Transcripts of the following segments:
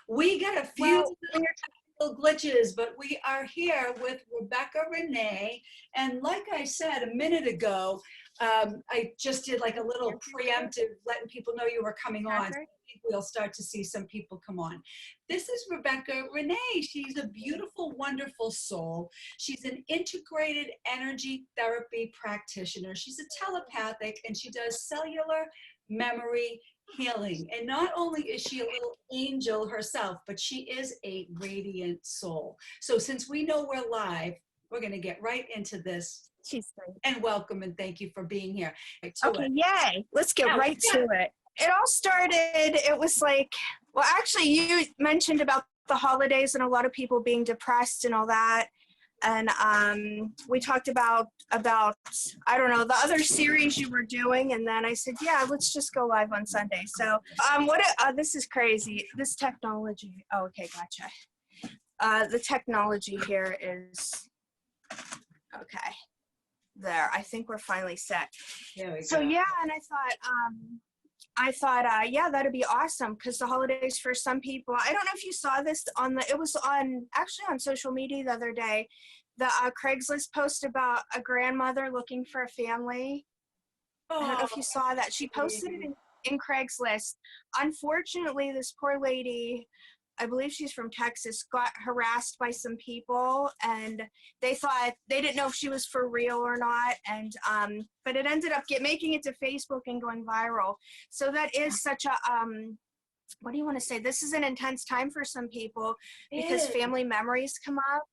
We got a few little glitches, but we are here with Rebekah, Renee, and like I said a minute ago, I just did like a little preemptive, letting people know you were coming on. So I think we'll start to see some people come on. This is Rebekah Renee. She's a beautiful, wonderful soul. She's an integrated energy therapy practitioner. She's a telepathic, and she does cellular memory healing. And not only is she a little angel herself, but she is a radiant soul. So since we know we're live, we're going to get right into this. She's great. And welcome and thank you for being here. Okay, yay. Let's get right to it. It all started, it was like, well, actually, you mentioned about the holidays and a lot of people being depressed and all that. And we talked about I don't know, the other series you were doing, and then I said, yeah, let's just go live on Sunday. So this is crazy, this technology. Oh, okay, gotcha. The technology here is okay. There, I think we're finally set. So yeah, and I thought yeah, that'd be awesome, because the holidays for some people, I don't know if you saw this it was actually on social media the other day, the Craigslist post about a grandmother looking for a family. I don't know if you saw that. She posted it in Craigslist. Unfortunately, this poor lady, I believe she's from Texas, got harassed by some people, and they didn't know if she was for real or not. And but it ended up making it to Facebook and going viral. So that is such a what do you want to say? This is an intense time for some people, because family memories come up.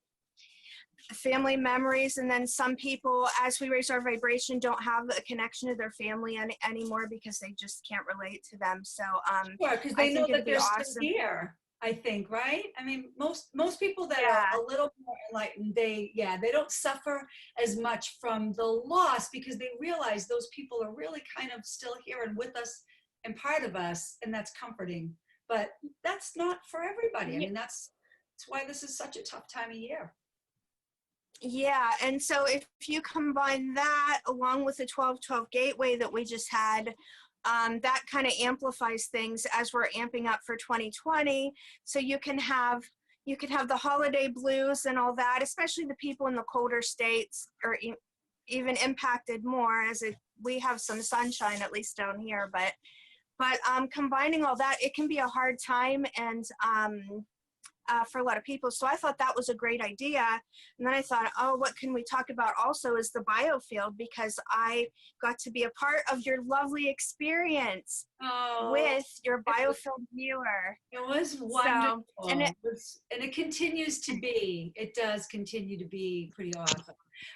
Family memories, and then some people, as we raise our vibration, don't have a connection to their family anymore because they just can't relate to them. So sure, because they know that they're still here. I think, right? I mean, most people that are a little more enlightened, they don't suffer as much from the loss, because they realize those people are really kind of still here and with us and part of us, and that's comforting. But that's not for everybody. I mean, that's why this is such a tough time of year. Yeah, and so if you combine that along with the 12-12 gateway that we just had, that kind of amplifies things as we're amping up for 2020. So you can have the holiday blues and all that, especially the people in the colder states are even impacted more, as we have some sunshine, at least down here. But combining all that, it can be a hard time, and for a lot of people. So I thought that was a great idea. And then I thought, oh, what can we talk about also is the biofield, because I got to be a part of your lovely experience with your biofield healer. It was wonderful. So, and it continues to be. It does continue to be pretty awesome.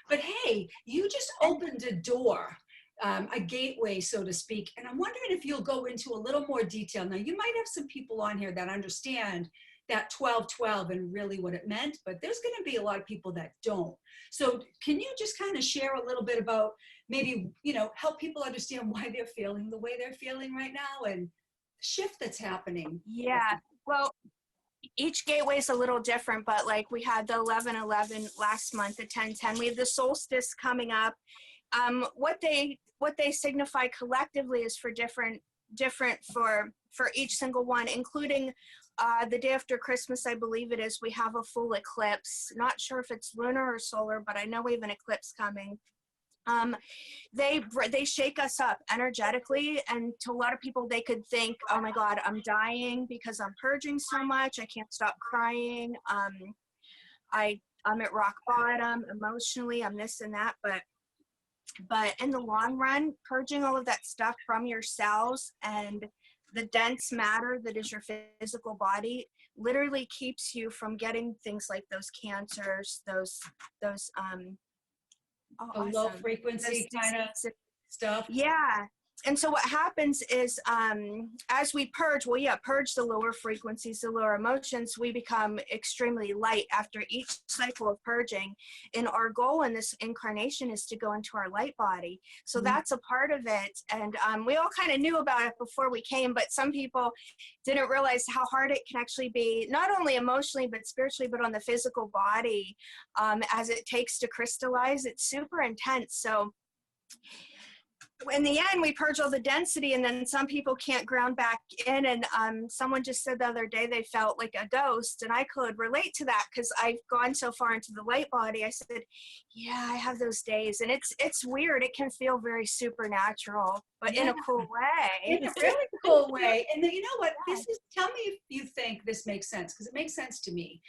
But hey, you just opened a door. A gateway, so to speak. And I'm wondering if you'll go into a little more detail. Now, you might have some people on here that understand that 12-12 and really what it meant, but there's going to be a lot of people that don't. So can you just kind of share a little bit about maybe, help people understand why they're feeling the way they're feeling right now and the shift that's happening? Yeah, well, each gateway is a little different, but like we had the 11-11 last month, the 10-10. We have the solstice coming up. What they signify collectively is for different for each single one, including the day after Christmas, I believe it is, we have a full eclipse. Not sure if it's lunar or solar, but I know we have an eclipse coming. They shake us up energetically, and to a lot of people, they could think, oh my God, I'm dying because I'm purging so much. I can't stop crying. I'm at rock bottom emotionally. I'm this and that, but in the long run, purging all of that stuff from your cells and the dense matter that is your physical body literally keeps you from getting things like those cancers, those low frequency kind of stuff. Yeah. And so what happens is, as we purge the lower frequencies, the lower emotions, we become extremely light after each cycle of purging. And our goal in this incarnation is to go into our light body. So that's a part of it. And we all kind of knew about it before we came, but some people didn't realize how hard it can actually be, not only emotionally, but spiritually, but on the physical body, as it takes to crystallize. It's super intense. So in the end, we purge all the density, and then some people can't ground back in. And someone just said the other day they felt like a ghost, and I could relate to that because I've gone so far into the light body. I said, yeah, I have those days, and it's weird. It can feel very supernatural, but in a cool way. In a really cool way. And then, you know what? Tell me if you think this makes sense, because it makes sense to me.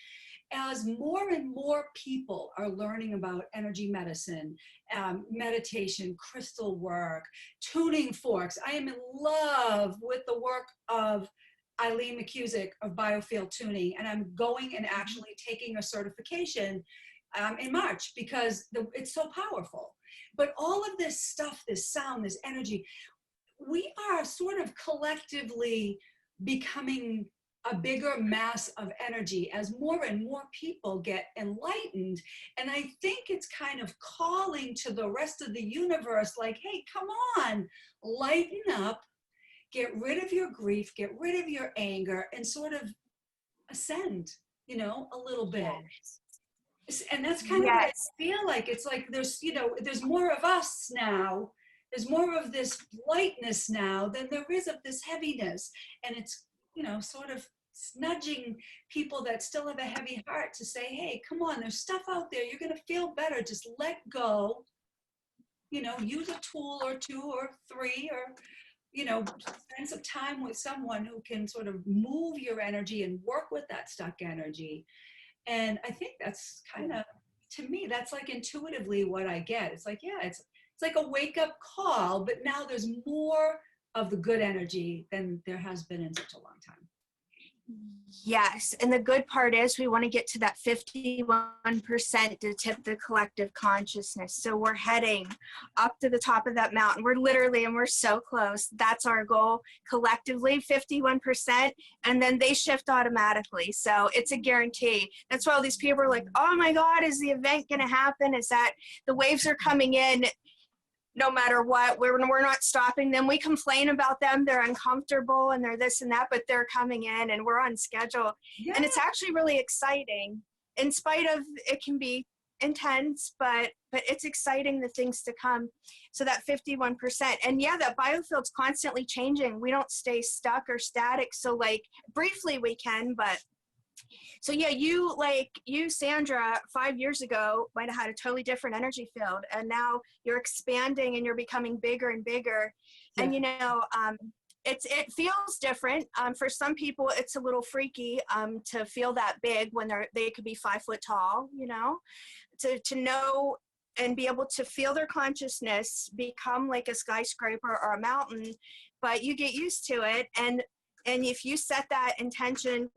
As more and more people are learning about energy medicine, meditation, crystal work, tuning forks. I am in love with the work of Eileen McCusick of Biofield Tuning, and I'm going and actually taking a certification in March because it's so powerful. But all of this stuff, this sound, this energy, we are sort of collectively becoming a bigger mass of energy as more and more people get enlightened. And I think it's kind of calling to the rest of the universe, like, hey, come on, lighten up, get rid of your grief, get rid of your anger, and sort of ascend, you know, a little bit. And that's kind of what I feel like. It's like there's, you know, there's more of us now. There's more of this lightness now than there is of this heaviness. And it's, you know, sort of nudging people that still have a heavy heart to say, hey, come on, there's stuff out there. You're going to feel better. Just let go. You know, use a tool or two or three, or, you know, spend some time with someone who can sort of move your energy and work with that stuck energy. And I think that's kind of, to me, that's like intuitively what I get. It's like, yeah, it's like a wake up call, but now there's more of the good energy than there has been in such a long time. Yes, and the good part is we want to get to that 51% to tip the collective consciousness. So we're heading up to the top of that mountain. We're literally, and we're so close. That's our goal collectively, 51%, and then they shift automatically. So it's a guarantee. That's why all these people are like, oh my God, is the event going to happen? Is that the waves are coming in? No matter what, we're not stopping them. We complain about them. They're uncomfortable and they're this and that, but they're coming in and we're on schedule. Yeah. And it's actually really exciting. In spite of it can be intense, but it's exciting, the things to come. So that 51%. And yeah, that biofield's constantly changing. We don't stay stuck or static. So like briefly we can, but so yeah, you, Sandra, 5 years ago might have had a totally different energy field, and now you're expanding and you're becoming bigger and bigger. Yeah. And you know, it feels different. For some people, it's a little freaky to feel that big when they could be 5 foot tall. You know, to know and be able to feel their consciousness become like a skyscraper or a mountain, but you get used to it. And if you set that intention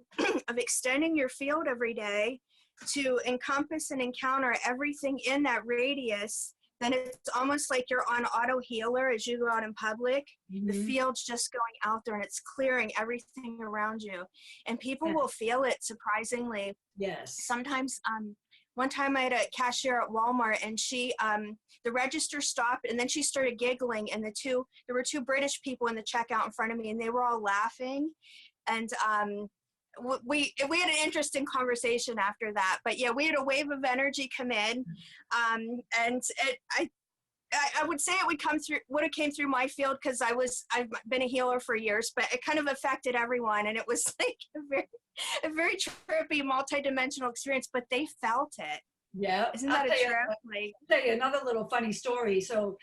of extending your field every day to encompass and encounter everything in that radius, then it's almost like you're on auto healer as you go out in public. Mm-hmm. The field's just going out there and it's clearing everything around you. And people will feel it, surprisingly. Yes. Sometimes, one time I had a cashier at Walmart, and she, the register stopped, and then she started giggling, and there were 2 British people in the checkout in front of me, and they were all laughing. And we had an interesting conversation after that. But yeah, we had a wave of energy come in, and I would say it would have came through my field because I've been a healer for years, but it kind of affected everyone, and it was like a very trippy, multi-dimensional experience. But they felt it. Yeah, isn't that a trip? I'll tell you another little funny story. So,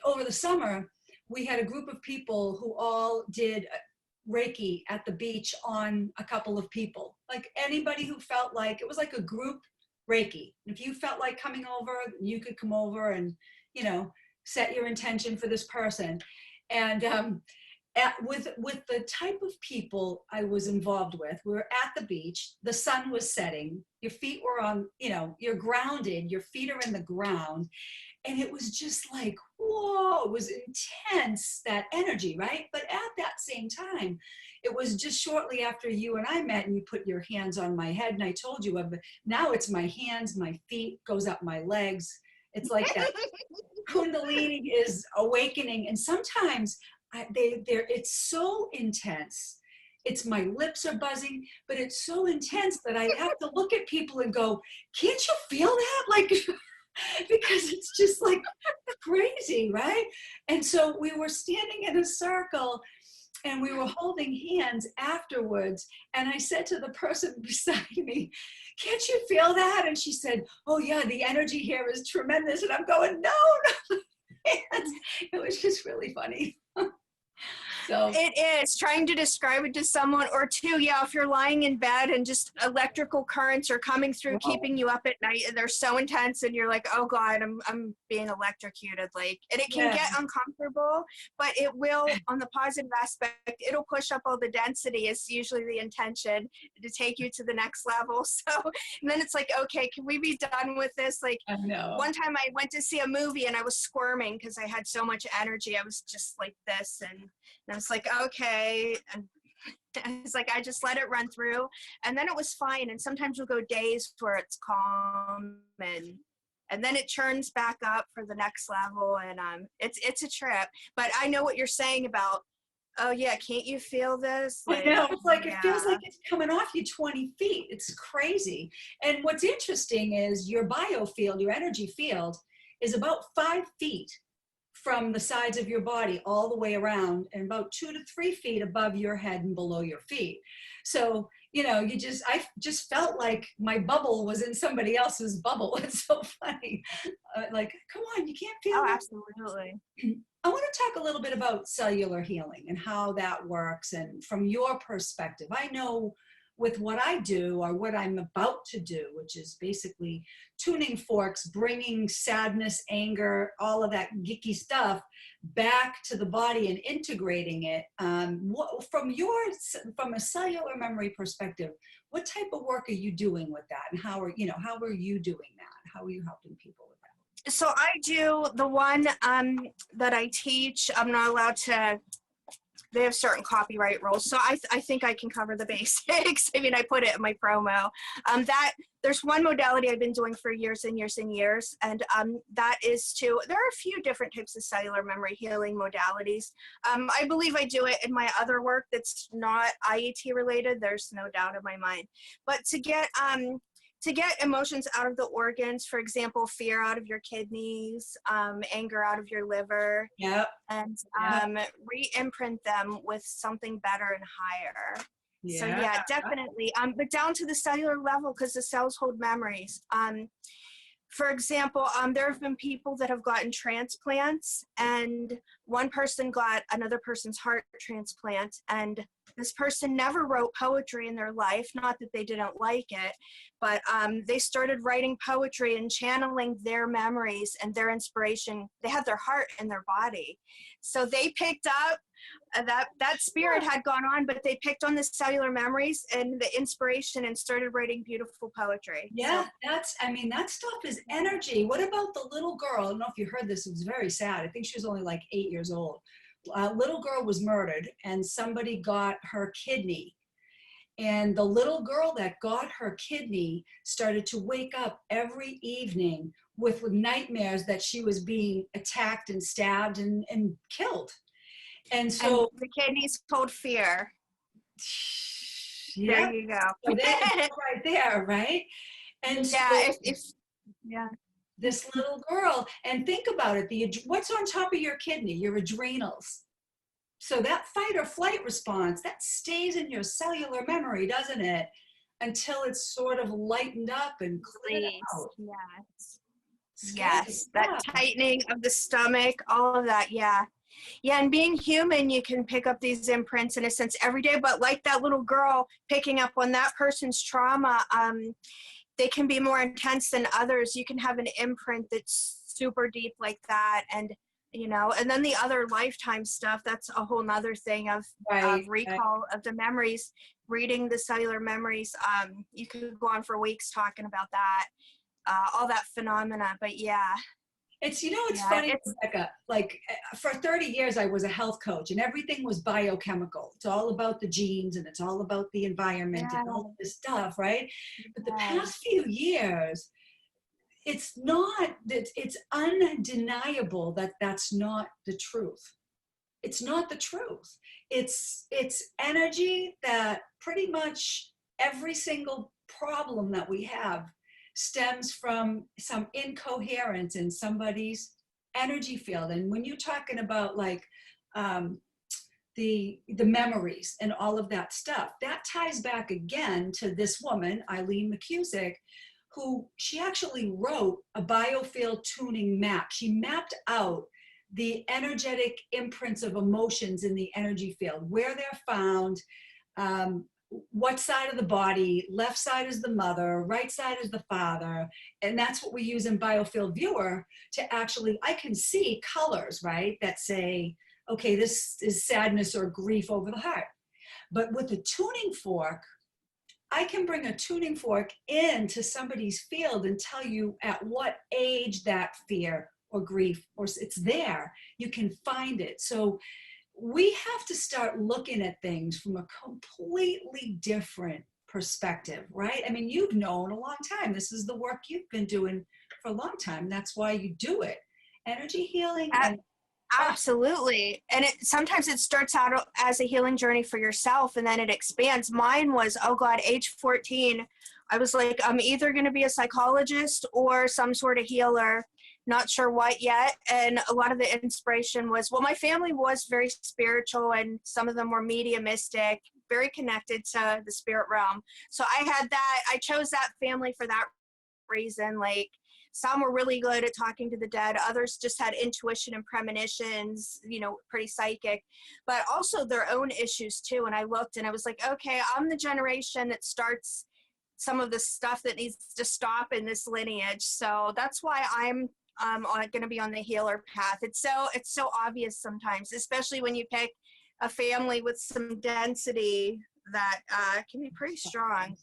over the summer, we had a group of people who all did Reiki at the beach on a couple of people. Like anybody who felt like it was like a group Reiki. If you felt like coming over, you could come over and, you know, set your intention for this person. And with the type of people I was involved with, we were at the beach, the sun was setting, your feet were on, you know, you're grounded, your feet are in the ground. And it was just like, whoa, it was intense, that energy, right? But at that same time, it was just shortly after you and I met and you put your hands on my head and I told you, now it's my hands, my feet, goes up my legs. It's like that Kundalini is awakening. And sometimes it's so intense. It's my lips are buzzing, but it's so intense that I have to look at people and go, can't you feel that? Like, because it's just like crazy, right? And so we were standing in a circle and we were holding hands afterwards. And I said to the person beside me, can't you feel that? And she said, oh yeah, the energy here is tremendous. And I'm going, no, no. And it was just really funny. So it is trying to describe it to someone or two. Yeah, if you're lying in bed and just electrical currents are coming through, keeping you up at night, and they're so intense, and you're like, oh God, I'm being electrocuted. Like, and it can get uncomfortable, but it will, on the positive aspect, it'll push up all the density. Is usually the intention to take you to the next level. So, and then it's like, okay, can we be done with this? Like, I know. one time I went to see a movie and I was squirming because I had so much energy. I was just like this, and I was like, okay. And it's like, I just let it run through, and then it was fine. And sometimes we'll go days where it's calm, and then it churns back up for the next level. And it's a trip. But I know what you're saying about, oh yeah, can't you feel this? Like, I know, it's like, it feels like it's coming off you 20 feet. It's crazy. And what's interesting is your biofield, your energy field, is about 5 feet from the sides of your body all the way around, and about 2 to 3 feet above your head and below your feet. So, you know, I just felt like my bubble was in somebody else's bubble. It's so funny. Like, come on, you can't feel Oh, it. absolutely. I want to talk a little bit about cellular healing and how that works, and from your perspective. I know with what I do, or what I'm about to do, which is basically tuning forks, bringing sadness, anger, all of that geeky stuff back to the body and integrating it. From a cellular memory perspective, what type of work are you doing with that, and how are you doing that? How are you helping people with that? So I do the one that I teach. I'm not allowed to. They have certain copyright rules, so I think I can cover the basics. I mean, I put it in my promo. That there's one modality I've been doing for years and years and years, and that is to. There are a few different types of cellular memory healing modalities. I believe I do it in my other work that's not IET related. There's no doubt in my mind, but to get emotions out of the organs, for example, fear out of your kidneys, anger out of your liver, and re-imprint them with something better and higher. So yeah, definitely. But down to the cellular level, because the cells hold memories. For example, there have been people that have gotten transplants, and one person got another person's heart transplant, and this person never wrote poetry in their life. Not that they didn't like it, but they started writing poetry and channeling their memories and their inspiration. They had their heart in their body. So they picked up that spirit had gone on, but they picked on the cellular memories and the inspiration and started writing beautiful poetry. Yeah, that stuff is energy. What about the little girl? I don't know if you heard this. It was very sad. I think she was only like 8 years old. A little girl was murdered, and somebody got her kidney. And the little girl that got her kidney started to wake up every evening with nightmares that she was being attacked and stabbed and killed. And so the kidneys hold fear. Yeah, there you go. So right there, right? And yeah, so this little girl, and think about it, what's on top of your kidney? Your adrenals. So that fight or flight response, that stays in your cellular memory, doesn't it? Until it's sort of lightened up and cleared out. Yes, that tightening of the stomach, all of that, yeah, and being human, you can pick up these imprints in a sense every day, but like that little girl picking up on that person's trauma, they can be more intense than others. You can have an imprint that's super deep like that, and and then the other lifetime stuff, that's a whole nother thing of recall of the memories, reading the cellular memories. You could go on for weeks talking about that, all that phenomena, but yeah. It's funny, Rebekah, like for 30 years, I was a health coach, and everything was biochemical. It's all about the genes, and it's all about the environment and all this stuff, right? But the past few years, it's undeniable that that's not the truth. It's not the truth. It's energy that pretty much every single problem that we have stems from some incoherence in somebody's energy field. And when you're talking about like the memories and all of that stuff, that ties back again to this woman, Eileen McCusick, who she actually wrote a biofield tuning map. She mapped out the energetic imprints of emotions in the energy field, where they're found, what side of the body, left side is the mother, right side is the father. And that's what we use in Biofield Viewer to actually, I can see colors, right, that say, okay, this is sadness or grief over the heart. But with the tuning fork, I can bring a tuning fork into somebody's field and tell you at what age that fear or grief, or it's there, you can find it. So we have to start looking at things from a completely different perspective, right? I mean, you've known a long time. This is the work you've been doing for a long time. That's why you do it. Energy healing. Absolutely. And sometimes it starts out as a healing journey for yourself and then it expands. Mine was, oh God, age 14. I was like, I'm either going to be a psychologist or some sort of healer. Not sure what yet. And a lot of the inspiration was, well, my family was very spiritual and some of them were mediumistic, very connected to the spirit realm. So I had that, I chose that family for that reason. Like some were really good at talking to the dead. Others just had intuition and premonitions, you know, pretty psychic, but also their own issues too. And I looked and I was like, okay, I'm the generation that starts some of the stuff that needs to stop in this lineage. So that's why I'm going to be on the healer path. It's so obvious sometimes, especially when you pick a family with some density that can be pretty strong.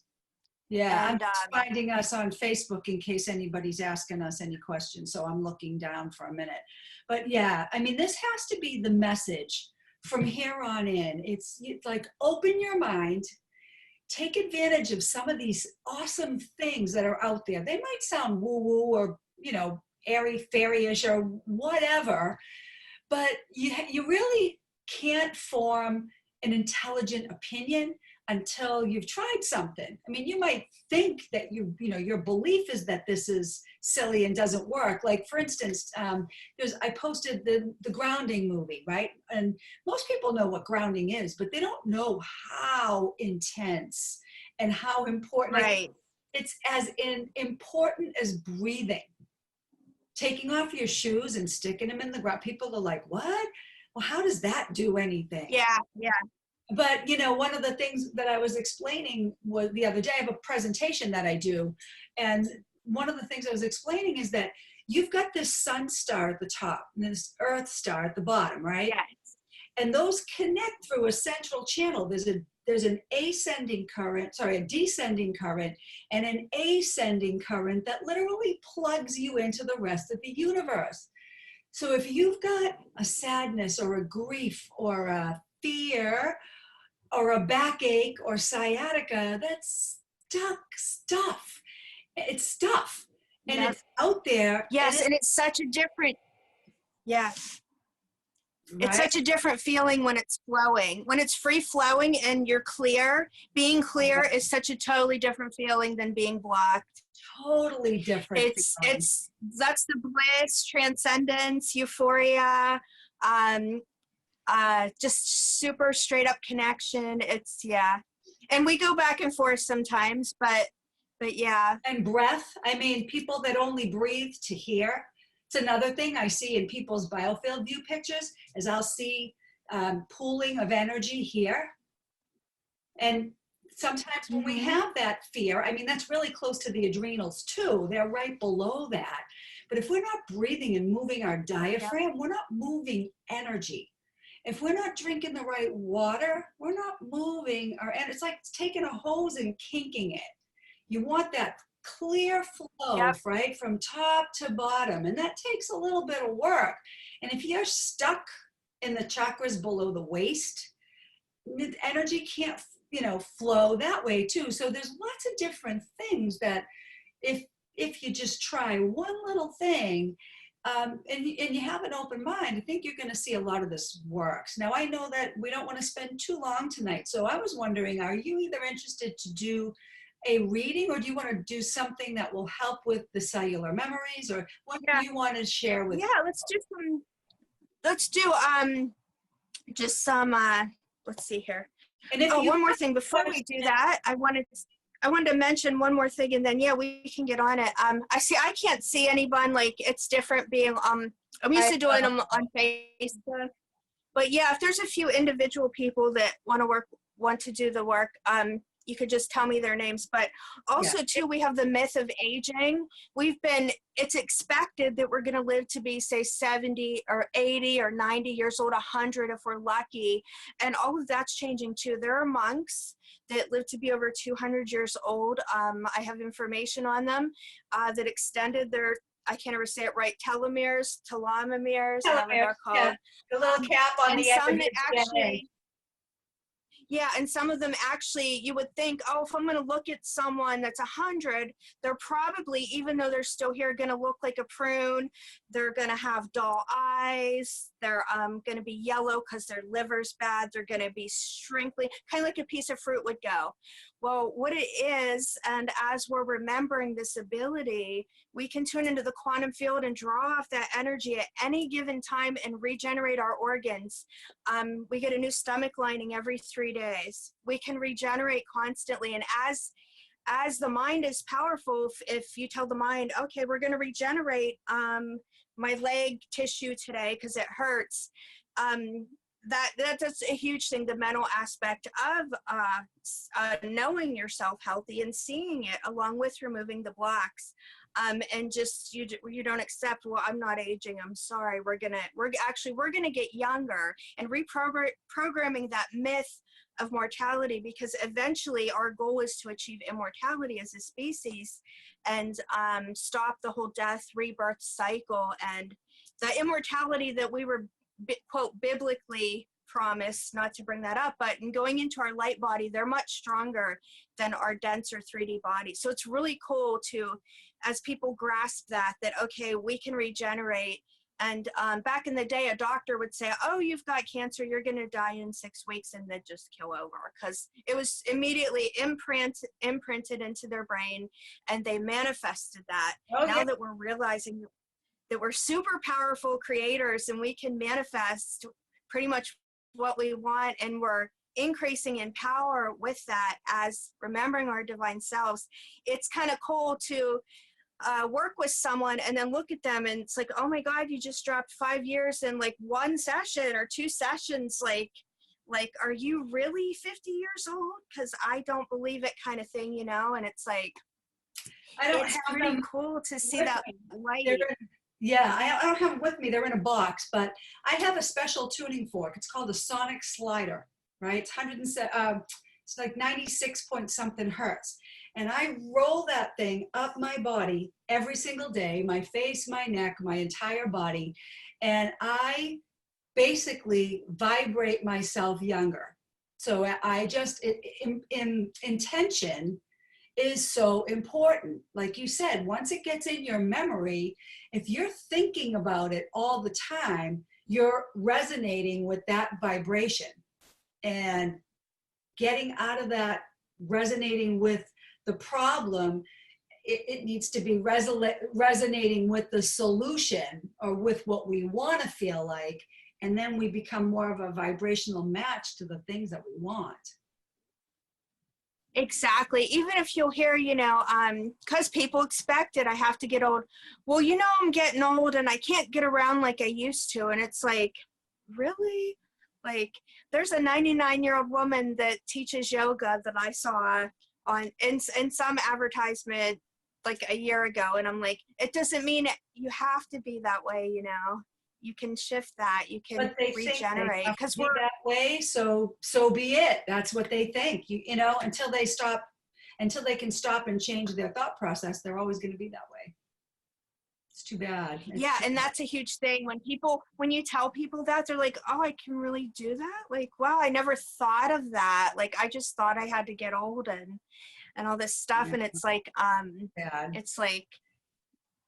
Yeah, and, I'm finding us on Facebook in case anybody's asking us any questions. So I'm looking down for a minute. But yeah, I mean, this has to be the message from here on in. It's like, open your mind, take advantage of some of these awesome things that are out there. They might sound woo-woo or, you know, airy fairy-ish or whatever, but you really can't form an intelligent opinion until you've tried something. I mean, you might think that your belief is that this is silly and doesn't work. Like for instance, I posted the grounding movie, right? And most people know what grounding is, but they don't know how intense and how important. Right. Like, it's as important as breathing. Taking off your shoes and sticking them in the ground. People are like, what? Well, how does that do anything? Yeah. But, you know, one of the things that I was explaining was the other day, I have a presentation that I do. And one of the things I was explaining is that you've got this sun star at the top and this earth star at the bottom, right? Yes. And those connect through a central channel. There's an descending current and an ascending current that literally plugs you into the rest of the universe. So if you've got a sadness or a grief or a fear or a backache or sciatica, that's stuff. It's stuff. And it's out there. Yes, and it's such a different, yeah. Right? It's such a different feeling when it's flowing. When it's free flowing and you're clear, being clear is such a totally different feeling than being blocked. Totally different. It's that's the bliss, transcendence, euphoria, just super straight up connection. It's, yeah. And we go back and forth sometimes, but yeah. And breath. I mean, people that only breathe to hear. It's another thing I see in people's biofield view pictures is I'll see pooling of energy here. And sometimes when we have that fear, I mean, that's really close to the adrenals too. They're right below that. But if we're not breathing and moving our diaphragm, we're not moving energy. If we're not drinking the right water, we're not moving our energy. It's like taking a hose and kinking it. You want that clear flow, right, from top to bottom, and that takes a little bit of work. And if you're stuck in the chakras below the waist, the energy can't, flow that way too. So there's lots of different things that if you just try one little thing, and you have an open mind, I think you're going to see a lot of this works. Now, I know that we don't want to spend too long tonight, so I was wondering, are you either interested to do a reading, or do you want to do something that will help with the cellular memories, or what do you want to share with? Yeah, let's do just some let's see here. And if One more thing before we do that, I wanted to mention one more thing, and then yeah, we can get on it. I can't see anyone, like it's different being I'm used to doing them on Facebook. But yeah, if there's a few individual people that want to do the work, you could just tell me their names. But also too, we have the myth of aging. It's expected that we're going to live to be, say, 70 or 80 or 90 years old, 100 if we're lucky. And all of that's changing too. There are monks that live to be over 200 years old. I have information on them that extended their, I can't ever say it right, telomeres, whatever they're called. Yeah. The little cap on the end of the DNA. Yeah, and some of them actually, you would think, oh, if I'm going to look at someone that's 100, they're probably, even though they're still here, going to look like a prune. They're going to have dull eyes. They're going to be yellow because their liver's bad. They're going to be shrinkly, kind of like a piece of fruit would go. Well, what it is, and as we're remembering this ability, we can tune into the quantum field and draw off that energy at any given time and regenerate our organs. We get a new stomach lining every 3 days. We can regenerate constantly. And as the mind is powerful, if you tell the mind, okay, we're going to regenerate my leg tissue today because it hurts, that's a huge thing, the mental aspect of knowing yourself healthy and seeing it along with removing the blocks. And just you don't accept, well, I'm not aging, I'm sorry, we're gonna get younger, and reprogramming that myth of mortality, because eventually our goal is to achieve immortality as a species and stop the whole death rebirth cycle, and the immortality that we were quote biblically promised, not to bring that up, but in going into our light body, they're much stronger than our denser 3D body. So it's really cool to, as people grasp that okay, we can regenerate. And back in the day, a doctor would say, oh, you've got cancer, you're going to die in 6 weeks, and they'd just kill over, because it was immediately imprinted into their brain, and they manifested that. Now that we're realizing that we're super powerful creators and we can manifest pretty much what we want, and we're increasing in power with that as remembering our divine selves, it's kind of cool to work with someone and then look at them and it's like, oh my God, you just dropped 5 years in like 1 session or 2 sessions. Like, are you really 50 years old? Because I don't believe it, kind of thing, you know? And it's like, it's pretty cool to see that light. Yeah, I don't have it with me. They're in a box, but I have a special tuning fork. It's called a sonic slider, right? It's like 96 point something hertz. And I roll that thing up my body every single day, my face, my neck, my entire body. And I basically vibrate myself younger. So intention is so important. Like you said, once it gets in your memory, if you're thinking about it all the time, you're resonating with that vibration, and getting out of that resonating with the problem, it needs to be resonating with the solution, or with what we want to feel like, and then we become more of a vibrational match to the things that we want. Exactly. Even if you'll hear, you know, because people expect it, I have to get old. Well, you know, I'm getting old and I can't get around like I used to. And it's like, really? Like, there's a 99-year-old woman that teaches yoga that I saw in some advertisement like a year ago. And I'm like, it doesn't mean you have to be that way, you know? You can shift that. You can regenerate, because we're that way. So be it. That's what they think. You know, until they can stop and change their thought process, they're always going to be that way. It's too bad. And that's a huge thing. When you tell people that, they're like, oh, I can really do that? Like, wow, I never thought of that. Like, I just thought I had to get old and all this stuff. Yeah. And it's like, it's like,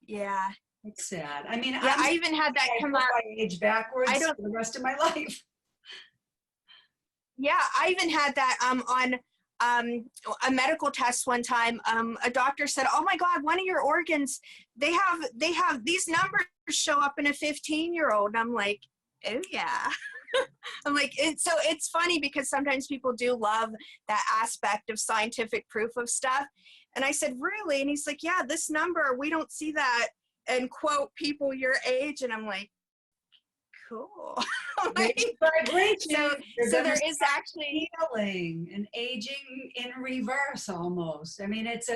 yeah. It's sad. I mean, yeah, I even had that come up. I age backwards for the rest of my life. Yeah, I even had that on a medical test one time. A doctor said, "Oh my God, one of your organs, they have these numbers show up in a 15-year-old." And I'm like, oh yeah. I'm like, so it's funny because sometimes people do love that aspect of scientific proof of stuff. And I said, really? And he's like, yeah, this number, we don't see that and quote people your age. And I'm like, cool. Like, vibration. so there is actually healing and aging in reverse almost. I mean, it's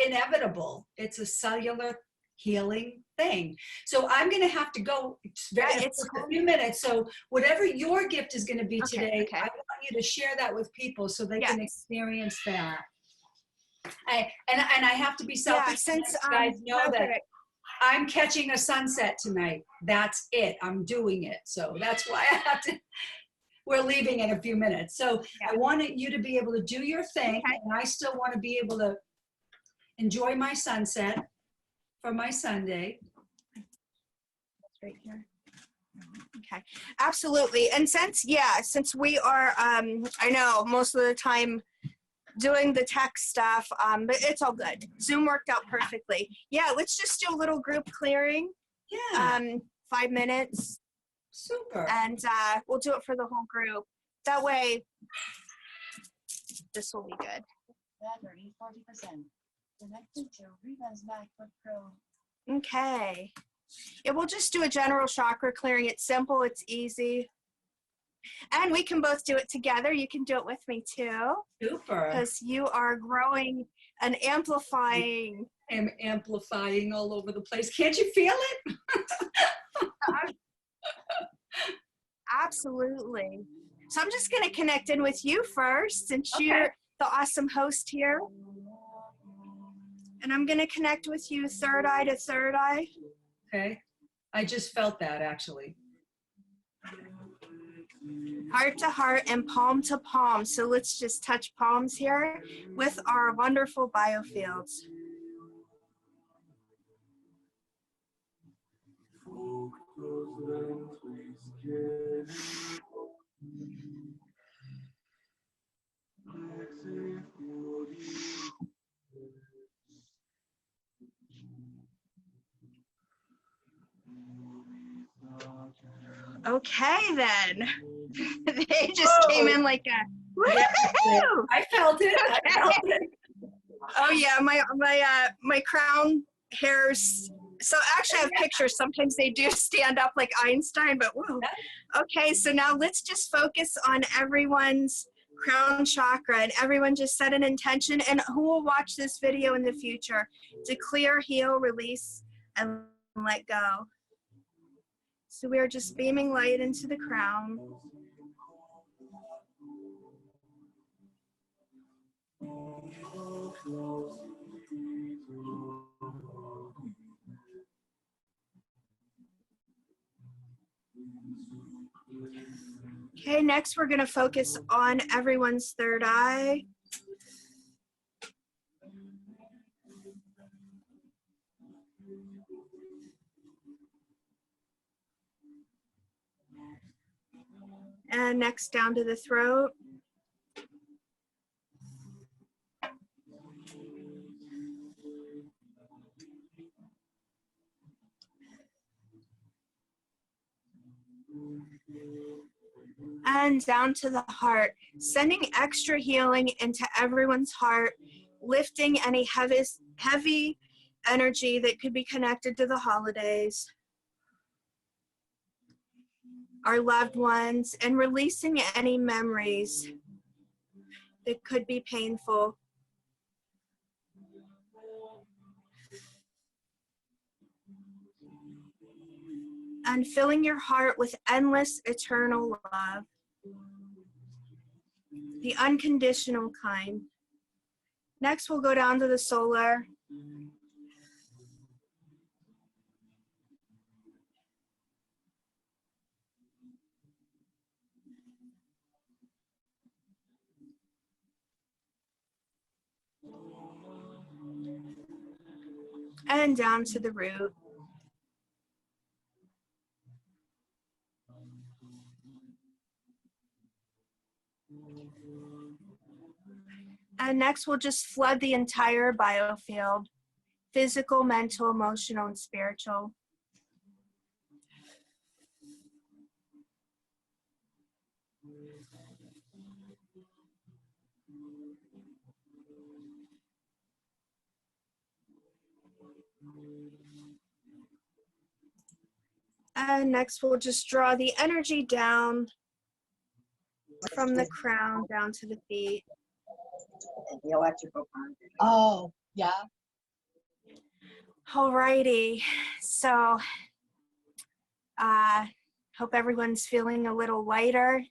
inevitable. It's a cellular healing thing. So I'm going to have to go it's a few minutes. So whatever your gift is going to be today, I want you to share that with people so they can experience that. And I have to be selfish. Since you guys know that I'm catching a sunset tonight. That's it. I'm doing it. So that's why I have to. We're leaving in a few minutes. So I wanted you to be able to do your thing, and I still want to be able to enjoy my sunset for my Sunday. That's right here. Okay, absolutely. And since we are, I know most of the time doing the tech stuff, but it's all good. Zoom worked out perfectly. Yeah, let's just do a little group clearing. Yeah. 5 minutes. Super. And we'll do it for the whole group. That way, this will be good. Battery 40%. Connected to Rebekah's MacBook Pro. Okay. Yeah, we'll just do a general chakra clearing. It's simple, it's easy. And we can both do it together. You can do it with me too. Super. Because you are growing and amplifying. I'm amplifying all over the place. Can't you feel it? Absolutely. So I'm just going to connect in with you first, since you're the awesome host here. And I'm going to connect with you third eye to third eye. Okay. I just felt that actually. Heart to heart and palm to palm. So let's just touch palms here with our wonderful biofields. Okay, then. They just came in like a woohoo! I felt it. I felt it. Oh yeah, my crown hairs. So actually I have pictures. Sometimes they do stand up like Einstein, but whoa. Okay, so now let's just focus on everyone's crown chakra, and everyone just set an intention, and who will watch this video in the future to clear, heal, release, and let go. So we are just beaming light into the crown. Okay, next we're going to focus on everyone's third eye. And next down to the throat. And down to the heart, sending extra healing into everyone's heart, lifting any heavy energy that could be connected to the holidays, our loved ones, and releasing any memories that could be painful. And filling your heart with endless, eternal love. The unconditional kind. Next, we'll go down to the solar. And down to the root. And next, we'll just flood the entire biofield, physical, mental, emotional, and spiritual. And next, we'll just draw the energy down from the crown down to the feet. The electrical part. Oh, yeah. Alrighty, so hope everyone's feeling a little lighter,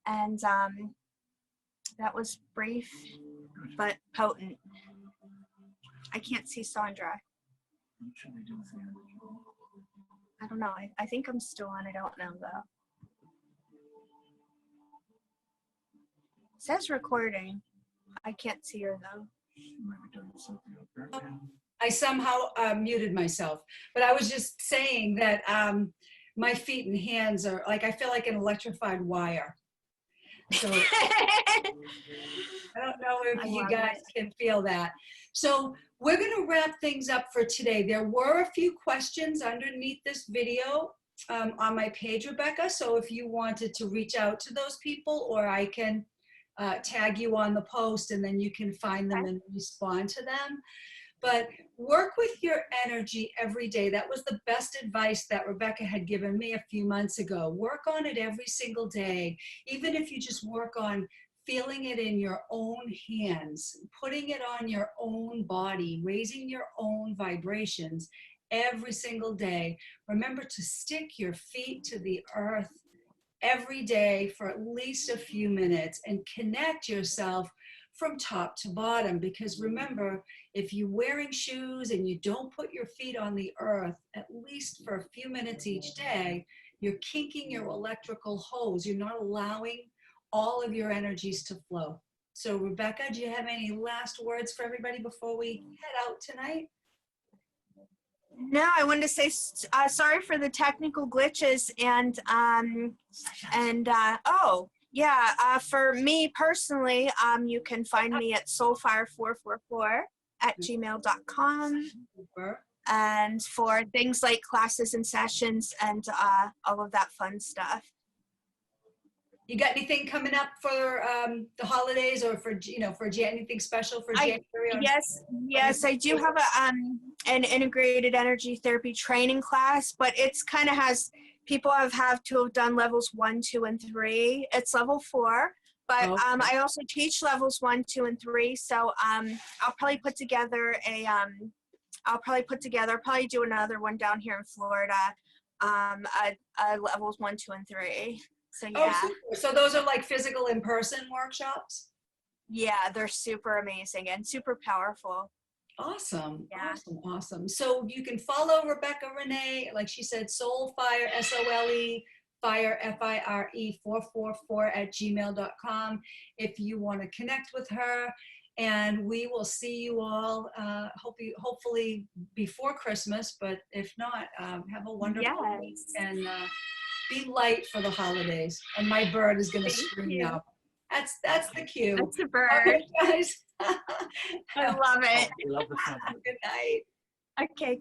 and that was brief but potent. I can't see Sandra. I don't know. I think I'm still on. I don't know though. It says recording. I can't see her though. I somehow muted myself, but I was just saying that my feet and hands are like, I feel like an electrified wire. So I don't know if you guys can feel that. So we're going to wrap things up for today. There were a few questions underneath this video on my page, Rebekah. So if you wanted to reach out to those people, or I can tag you on the post and then you can find them and respond to them. But work with your energy every day. That was the best advice that Rebekah had given me a few months ago. Work on it every single day. Even if you just work on feeling it in your own hands, putting it on your own body, raising your own vibrations every single day. Remember to stick your feet to the earth every day for at least a few minutes and connect yourself from top to bottom. Because remember, if you're wearing shoes and you don't put your feet on the earth at least for a few minutes each day, you're kinking your electrical hose. You're not allowing all of your energies to flow. So Rebekah, do you have any last words for everybody before we head out tonight? No, I wanted to say sorry for the technical glitches, and for me personally, you can find me at soulfire444@gmail.com, and for things like classes and sessions and all of that fun stuff. You got anything coming up for the holidays, or for anything special for January? Yes, I do have an integrated energy therapy training class, but it's kind of people have to have done levels 1, 2, and 3. It's level 4, but Okay. I also teach levels 1, 2, and 3. So I'll probably put together I'll probably do another one down here in Florida, levels 1, 2, and 3. So yeah. Oh, so those are like physical in-person workshops? Yeah, they're super amazing and super powerful. Awesome. Yeah. Awesome. So you can follow Rebekah Renee, like she said, Soulfire, SOLE, Fire, FIRE 444@gmail.com if you want to connect with her. And we will see you all hopefully before Christmas, but if not, have a wonderful week and be light for the holidays. And my bird is going to scream now. That's the cue. That's a bird. Okay, guys. I love it. We love the fun. Good night. Okay.